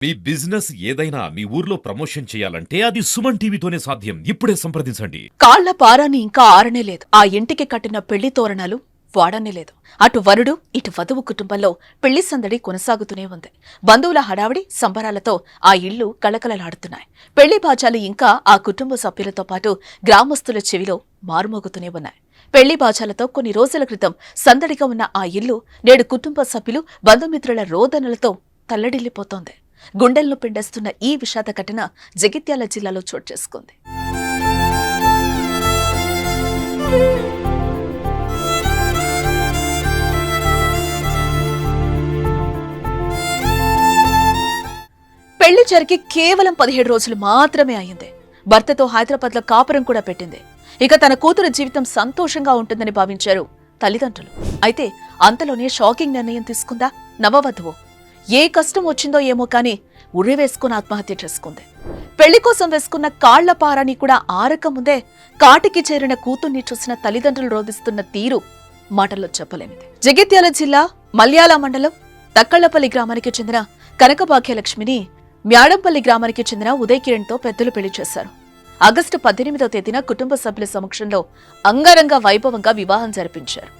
మీ business ఏదైనా మీ ఊర్లో promotion చేయాలంటే అది సుమన్ టీవీతోనే సాధ్యం. ఇప్పుడే సంప్రదించండి. కాళ్ల పారాని ఇంకా ఆరనే లేదు. ఆ ఇంటికి కట్టిన పెళ్లి తోరణాలు వాడనే లేదు. అటు వరుడు ఇటు వధువు కుటుంబంలో పెళ్లి సందడి కొనసాగుతూనే ఉంది. బంధువుల హడావిడి సంబరాలతో ఆ ఇళ్లు కళకళలాడుతున్నాయి. పెళ్లి బాజాలు ఇంకా ఆ కుటుంబ సభ్యులతో పాటు గ్రామస్తుల చెవిలో మారుమోగుతూనే ఉన్నాయి. పెళ్లి బాజాలతో కొన్ని రోజుల క్రితం సందడిగా ఉన్న ఆ ఇల్లు నేడు కుటుంబ సభ్యులు బంధుమిత్రుల రోదనలతో తల్లడిల్లిపోతోంది. గుండెలను పిండేస్తున్న ఈ విషాద ఘటన జగిత్యాల జిల్లాలో చోటు చేసుకుంది. పెళ్లి జరిగి కేవలం 17 రోజులు మాత్రమే అయింది. భర్తతో హైదరాబాద్లో కాపురం కూడా పెట్టింది. ఇక తన కూతురు జీవితం సంతోషంగా ఉంటుందని భావించారు తల్లిదండ్రులు. అయితే అంతలోనే షాకింగ్ నిర్ణయం తీసుకుందా నవవధువు. ఏ కష్టం వచ్చిందో ఏమో కానీ ఉరివేసుకుని ఆత్మహత్య చేసుకుంది. పెళ్లి కోసం వేసుకున్న కాళ్ల పారాని కూడా ఆరకముందే కాటికి చేరిన కూతుర్ని చూసిన తల్లిదండ్రులు రోధిస్తున్న తీరు మాటల్లో చెప్పలేనిది. జగిత్యాల జిల్లా మల్యాల మండలం తక్కళ్లపల్లి గ్రామానికి చెందిన కనకభాగ్యలక్ష్మిని మ్యాడంపల్లి గ్రామానికి చెందిన ఉదయ్ కిరణ్ తో పెద్దలు పెళ్లి చేశారు. ఆగస్టు 18వ తేదీన కుటుంబ సభ్యుల సమక్షంలో అంగరంగ వైభవంగా వివాహం జరిపించారు.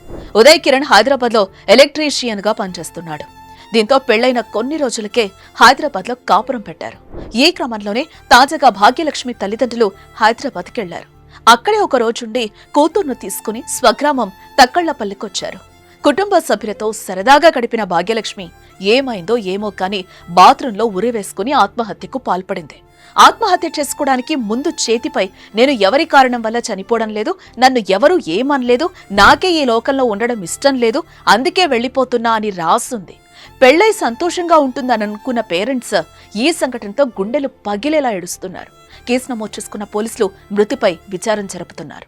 ఉదయ్ కిరణ్ హైదరాబాద్ లో ఎలక్ట్రీషియన్ గా పనిచేస్తున్నాడు. దీంతో పెళ్లైన కొన్ని రోజులకే హైదరాబాద్ లో కాపురం పెట్టారు. ఈ క్రమంలోనే తాజాగా భాగ్యలక్ష్మి తల్లిదండ్రులు హైదరాబాద్కి వెళ్లారు. అక్కడే ఒక రోజుండి కూతుర్ను తీసుకుని స్వగ్రామం తక్కళ్లపల్లికొచ్చారు. కుటుంబ సభ్యులతో సరదాగా గడిపిన భాగ్యలక్ష్మి ఏమైందో ఏమో కానీ బాత్రూంలో ఉరివేసుకుని ఆత్మహత్యకు పాల్పడింది. ఆత్మహత్య చేసుకోవడానికి ముందు చేతిపై నేను ఎవరి కారణం వల్ల చనిపోవడం లేదు, నన్ను ఎవరూ ఏమనలేదు, నాకే ఈ లోకంలో ఉండడం ఇష్టం లేదు, అందుకే వెళ్లిపోతున్నా అని రాసుంది. పెళ్లై సంతోషంగా ఉంటుందని అనుకున్న పేరెంట్స్ ఈ సంఘటనతో గుండెలు పగిలేలా ఏడుస్తున్నారు. కేసు నమోదు చేసుకున్న పోలీసులు మృతిపై విచారణ జరుపుతున్నారు.